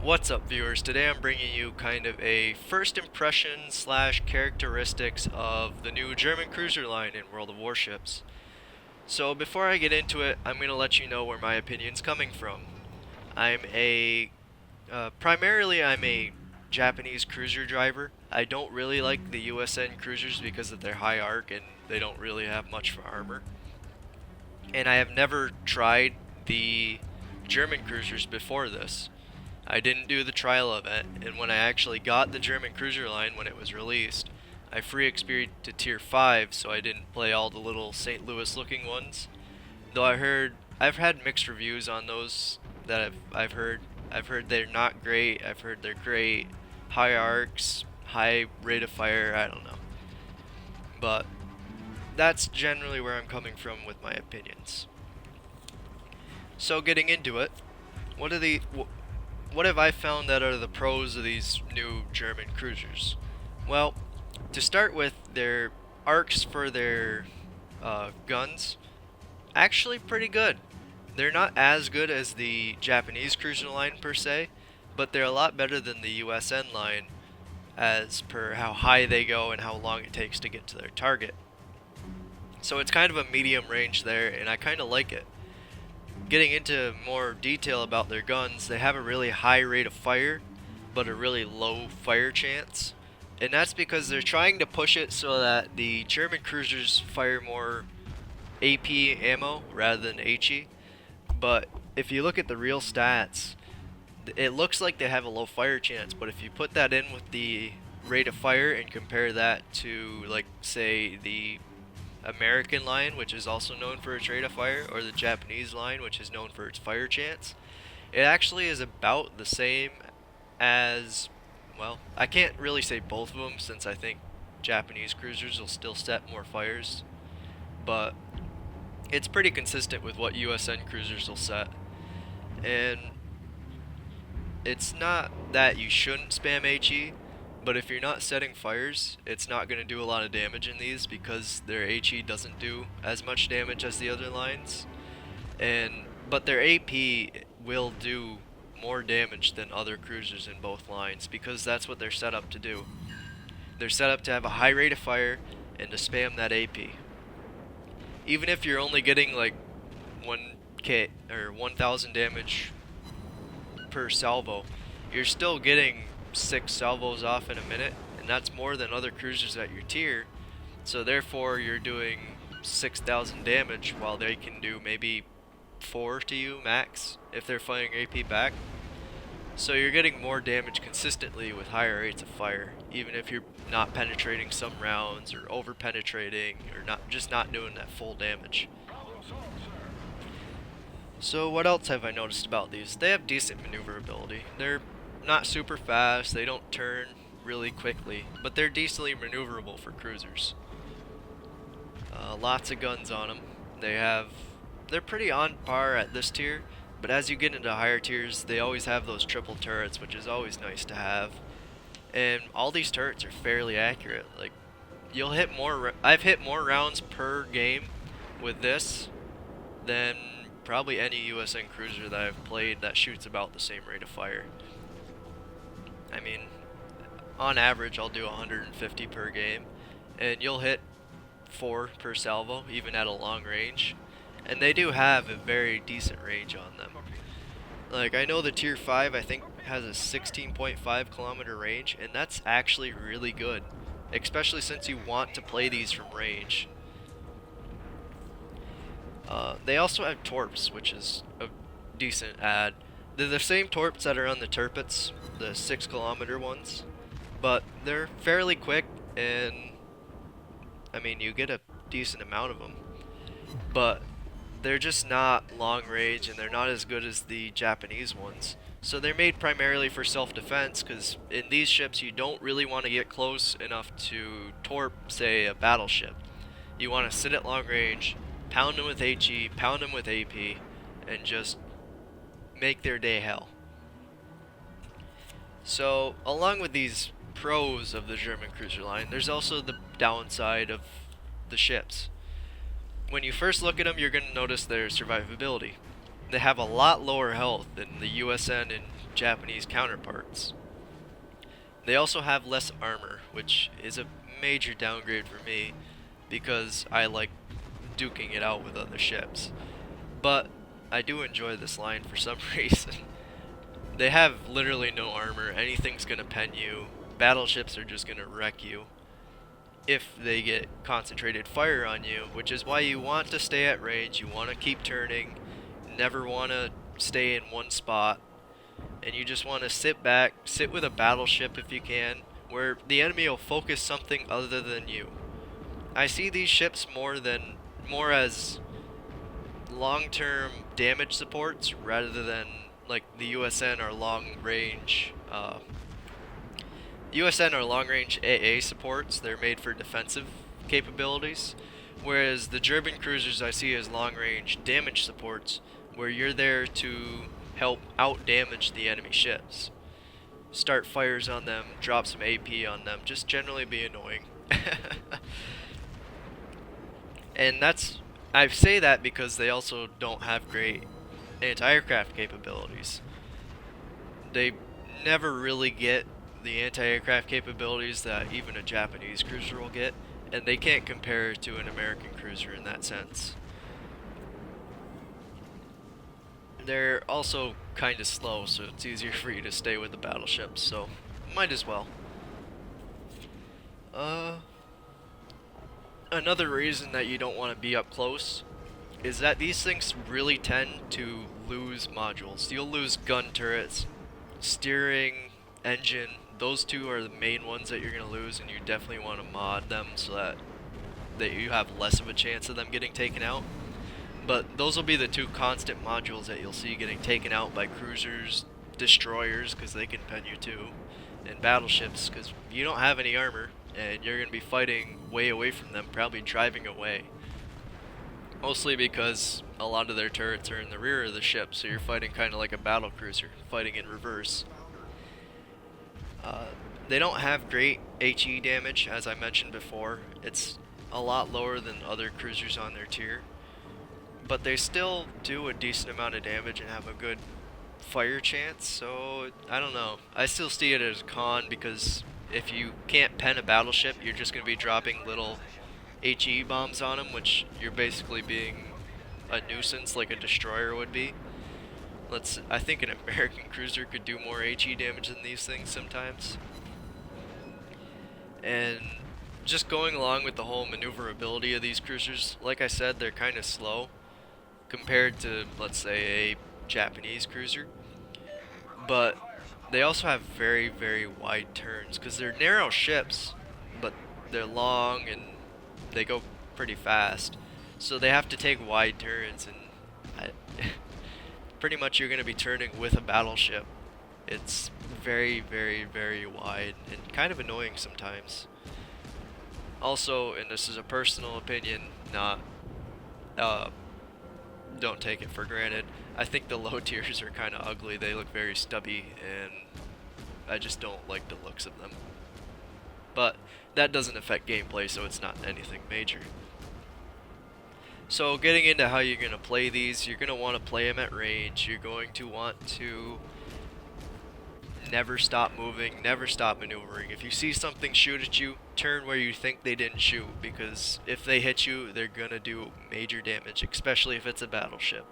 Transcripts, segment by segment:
What's up, viewers? Today I'm bringing you kind of a first impression slash characteristics of the new German cruiser line in World of Warships. So before I get into it, I'm going to let you know where my opinion's coming from. Primarily I'm a Japanese cruiser driver. I don't really like the USN cruisers because of their high arc and they don't really have much for armor. And I have never tried the German cruisers before this. I didn't do the trial event, and when I actually got the German cruiser line when it was released, I free experienced to tier 5, so I didn't play all the little St. Louis looking ones. Though I've had mixed reviews on those that I've heard. I've heard they're not great, I've heard they're great, high arcs, high rate of fire, I don't know. But that's generally where I'm coming from with my opinions. So getting into it, what are the what have I found that are the pros of these new German cruisers? Well, to start with, their arcs for their guns actually pretty good. They're not as good as the Japanese cruiser line per se, but they're a lot better than the USN line as per how high they go and how long it takes to get to their target. So it's kind of a medium range there, and I kind of like it. Getting into more detail about their guns, they have a really high rate of fire, but a really low fire chance. And that's because they're trying to push it so that the German cruisers fire more AP ammo rather than HE. But if you look at the real stats, it looks like they have a low fire chance, but if you put that in with the rate of fire and compare that to, like, say, the American line, which is also known for its rate of fire, or the Japanese line, which is known for its fire chance, it actually is about the same as, well, I can't really say both of them since I think Japanese cruisers will still set more fires, but it's pretty consistent with what USN cruisers will set. And it's not that you shouldn't spam HE, but if you're not setting fires, it's not going to do a lot of damage in these because their HE doesn't do as much damage as the other lines. But their AP will do more damage than other cruisers in both lines because that's what they're set up to do. They're set up to have a high rate of fire and to spam that AP. Even if you're only getting like 1k or 1000 damage per salvo, you're still getting 6 salvos off in a minute, and that's more than other cruisers at your tier. So therefore you're doing 6000 damage while they can do maybe 4 to you max if they're firing AP back. So you're getting more damage consistently with higher rates of fire, even if you're not penetrating some rounds or over penetrating or not doing that full damage. So what else have I noticed about these? They have decent maneuverability. They're not super fast, they don't turn really quickly, but they're decently maneuverable for cruisers. Lots of guns on them. They're pretty on par at this tier, but as you get into higher tiers, they always have those triple turrets, which is always nice to have. And all these turrets are fairly accurate. Like, I've hit more rounds per game with this than probably any USN cruiser that I've played that shoots about the same rate of fire. I mean, on average I'll do 150 per game, and you'll hit 4 per salvo, even at a long range. And they do have a very decent range on them. Like, I know the tier 5 I think has a 16.5 kilometer range, and that's actually really good, especially since you want to play these from range. They also have torps, which is a decent add. They're the same torps that are on the turpets, the 6 kilometer ones, but they're fairly quick, and I mean, you get a decent amount of them, but they're just not long range, and they're not as good as the Japanese ones. So they're made primarily for self-defense, because in these ships you don't really want to get close enough to torp, say, a battleship. You want to sit at long range, pound them with HE, pound them with AP, and just make their day hell. So, along with these pros of the German cruiser line, there's also the downside of the ships. When you first look at them, you're going to notice their survivability. They have a lot lower health than the USN and Japanese counterparts. They also have less armor, which is a major downgrade for me because I like duking it out with other ships. But I do enjoy this line for some reason. They have literally no armor, anything's gonna pen you, battleships are just gonna wreck you if they get concentrated fire on you, which is why you want to stay at range, you want to keep turning, never want to stay in one spot, and you just want to sit back, sit with a battleship if you can, where the enemy will focus something other than you. I see these ships more as long-term damage supports rather than like the USN or long-range AA supports. They're made for defensive capabilities, whereas the German cruisers I see as long-range damage supports, where you're there to help out-damage the enemy ships. Start fires on them, drop some AP on them, just generally be annoying. And I say that because they also don't have great anti-aircraft capabilities. They never really get the anti-aircraft capabilities that even a Japanese cruiser will get, and they can't compare to an American cruiser in that sense. They're also kind of slow, so it's easier for you to stay with the battleships, so might as well. Another reason that you don't want to be up close is that these things really tend to lose modules. You'll lose gun turrets, steering, engine. Those two are the main ones that you're going to lose, and you definitely want to mod them so that you have less of a chance of them getting taken out. But those will be the two constant modules that you'll see getting taken out by cruisers, destroyers, because they can pen you too, and battleships, because you don't have any armor, and you're going to be fighting way away from them, probably driving away. Mostly because a lot of their turrets are in the rear of the ship, so you're fighting kind of like a battle cruiser, fighting in reverse. They don't have great HE damage, as I mentioned before. It's a lot lower than other cruisers on their tier, but they still do a decent amount of damage and have a good fire chance, so I don't know. I still see it as a con because if you can't pen a battleship, you're just going to be dropping little HE bombs on them, which you're basically being a nuisance like a destroyer would be. I think an American cruiser could do more HE damage than these things sometimes. And just going along with the whole maneuverability of these cruisers, like I said, they're kind of slow compared to, let's say, a Japanese cruiser. But they also have very, very wide turns because they're narrow ships, but they're long and they go pretty fast. So they have to take wide turns, and pretty much you're going to be turning with a battleship. It's very, very, very wide and kind of annoying sometimes. Also, and this is a personal opinion, don't take it for granted, I think the low tiers are kind of ugly. They look very stubby, and I just don't like the looks of them. But that doesn't affect gameplay, so it's not anything major. So getting into how you're going to play these, you're going to want to play them at range. You're going to want to never stop moving, never stop maneuvering. If you see something shoot at you, turn where you think they didn't shoot, because if they hit you, they're going to do major damage, especially if it's a battleship.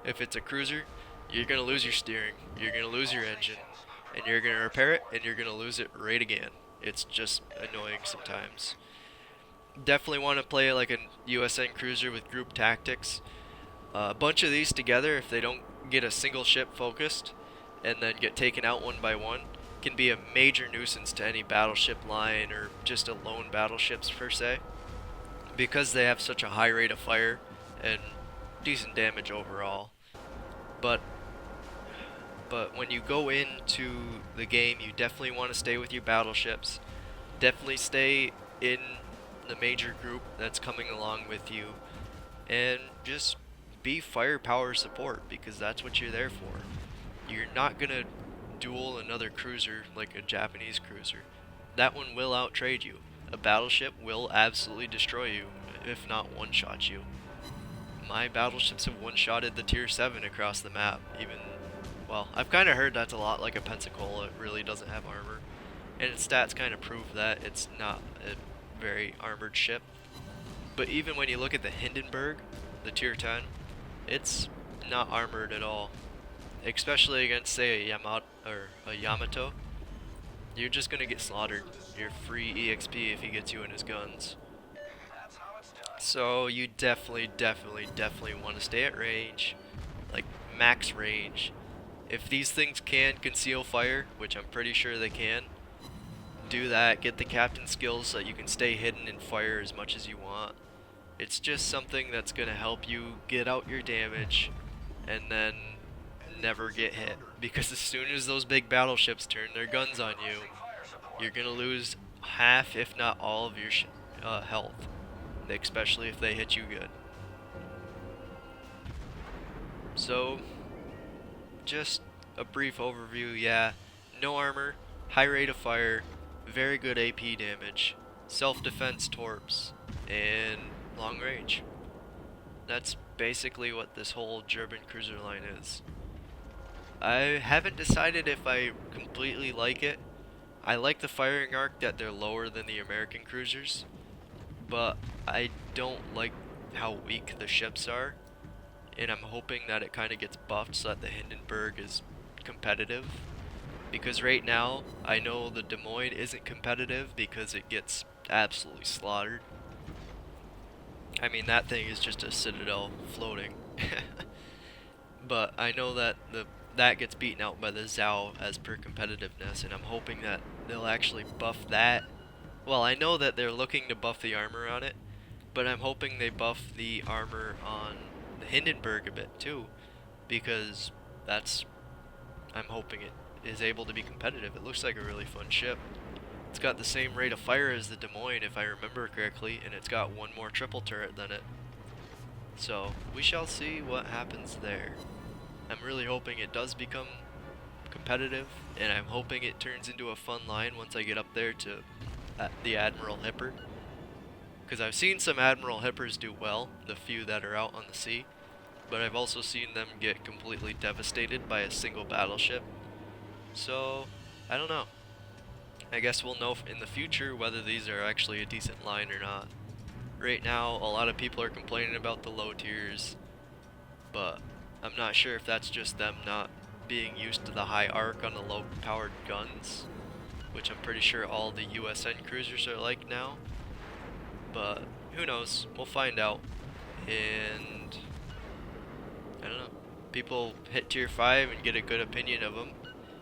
If it's a cruiser, you're going to lose your steering, you're going to lose your engine, and you're going to repair it, and you're going to lose it right again. It's just annoying sometimes. Definitely want to play like a USN cruiser with group tactics. A bunch of these together, if they don't get a single ship focused and then get taken out one by one, can be a major nuisance to any battleship line or just a lone battleships per se, because they have such a high rate of fire and decent damage overall. But when you go into the game, you definitely want to stay with your battleships. Definitely stay in the major group that's coming along with you, and just be firepower support, because that's what you're there for. You're not gonna duel another cruiser like a Japanese cruiser. That one will outtrade you. A battleship will absolutely destroy you, if not one-shot you. My battleships have one-shotted the tier 7 across the map, even Well, I've kind of heard that's a lot like a Pensacola. It really doesn't have armor. And its stats kind of prove that it's not a very armored ship. But even when you look at the Hindenburg, the tier 10, it's not armored at all. Especially against, say, a Yamato. You're just gonna get slaughtered. You're free EXP if he gets you in his guns. So you definitely want to stay at range, like max range. If these things can conceal fire, which I'm pretty sure they can, do that. Get the captain skills so that you can stay hidden and fire as much as you want. It's just something that's gonna help you get out your damage and then never get hit. Because as soon as those big battleships turn their guns on you, you're gonna lose half, if not all, of your health. Especially if they hit you good. So, just a brief overview, yeah. No armor, high rate of fire, very good AP damage, self-defense torps, and long range. That's basically what this whole German cruiser line is. I haven't decided if I completely like it. I like the firing arc that they're lower than the American cruisers, but I don't like how weak the ships are, and I'm hoping that it kind of gets buffed so that the Hindenburg is competitive. Because right now, I know the Des Moines isn't competitive because it gets absolutely slaughtered. I mean, that thing is just a citadel floating. But I know that that gets beaten out by the Zhao as per competitiveness, and I'm hoping that they'll actually buff that. Well, I know that they're looking to buff the armor on it, but I'm hoping they buff the armor on the Hindenburg a bit too, because I'm hoping it is able to be competitive. It looks like a really fun ship. It's got the same rate of fire as the Des Moines, if I remember correctly, and it's got one more triple turret than it. So, we shall see what happens there. I'm really hoping it does become competitive, and I'm hoping it turns into a fun line once I get up there to the Admiral Hipper. Because I've seen some Admiral Hippers do well, the few that are out on the sea, but I've also seen them get completely devastated by a single battleship. So, I don't know. I guess we'll know in the future whether these are actually a decent line or not. Right now, a lot of people are complaining about the low tiers, but I'm not sure if that's just them not being used to the high arc on the low powered guns, which I'm pretty sure all the USN cruisers are like now. But who knows? We'll find out. And I don't know. People hit tier 5 and get a good opinion of them.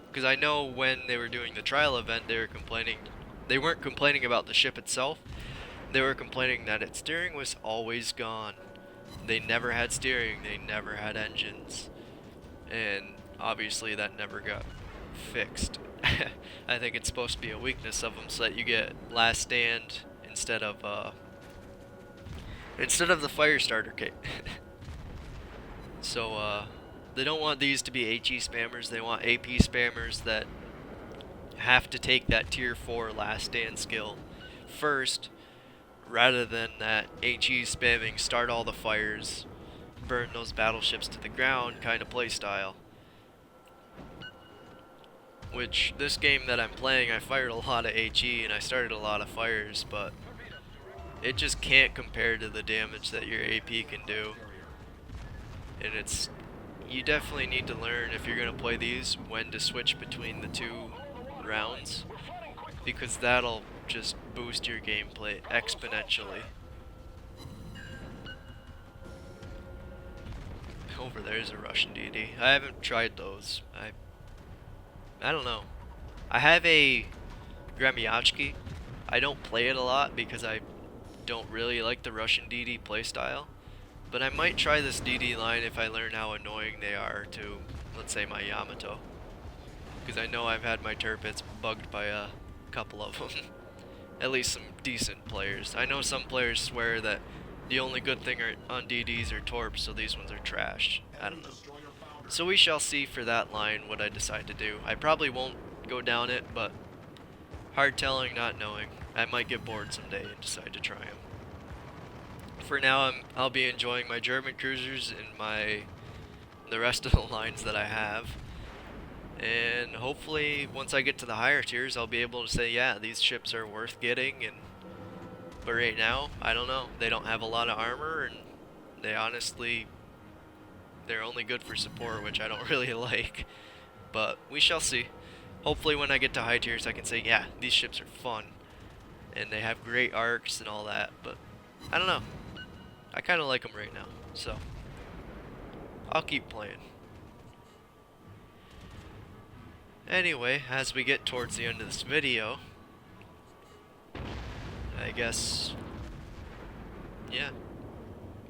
Because I know when they were doing the trial event, they were complaining. They weren't complaining about the ship itself. They were complaining that its steering was always gone. They never had steering. They never had engines. And obviously that never got fixed. I think it's supposed to be a weakness of them so that you get last stand instead of the fire starter kit. So they don't want these to be HE spammers. They want AP spammers that have to take that tier 4 last stand skill first, rather than that HE spamming start all the fires, burn those battleships to the ground kind of play style. Which this game that I'm playing, I fired a lot of HE and I started a lot of fires, but it just can't compare to the damage that your AP can do. And you definitely need to learn, if you're going to play these, when to switch between the two rounds, because that'll just boost your gameplay exponentially. Over there's a Russian DD. I haven't tried those. I don't know. I have a Gremyachki. I don't play it a lot because I don't really like the Russian DD playstyle. But I might try this DD line if I learn how annoying they are to, let's say, my Yamato. Because I know I've had my Tirpitz bugged by a couple of them. At least some decent players. I know some players swear that the only good thing on DDs are torps, so these ones are trash. I don't know. So we shall see for that line what I decide to do. I probably won't go down it, but hard telling, not knowing. I might get bored someday and decide to try them. For now, I'll be enjoying my German cruisers and the rest of the lines that I have. And hopefully, once I get to the higher tiers, I'll be able to say, yeah, these ships are worth getting. And but right now, I don't know. They don't have a lot of armor, and they honestly, they're only good for support, which I don't really like. But we shall see. Hopefully, when I get to high tiers, I can say, yeah, these ships are fun, and they have great arcs and all that. But I don't know. I kind of like them right now, so I'll keep playing. Anyway, as we get towards the end of this video, I guess, yeah,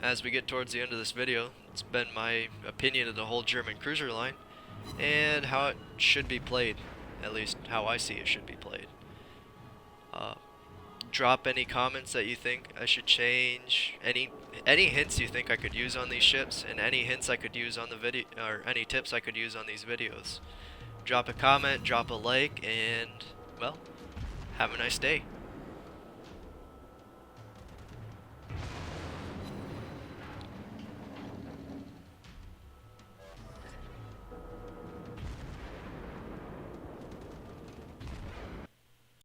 as we get towards the end of this video, it's been my opinion of the whole German cruiser line and how it should be played, at least how I see it should be played. Drop any comments that you think I should change, any hints you think I could use on these ships, and any hints I could use on the video, or any tips I could use on these videos. Drop a comment, drop a like, and, well, have a nice day.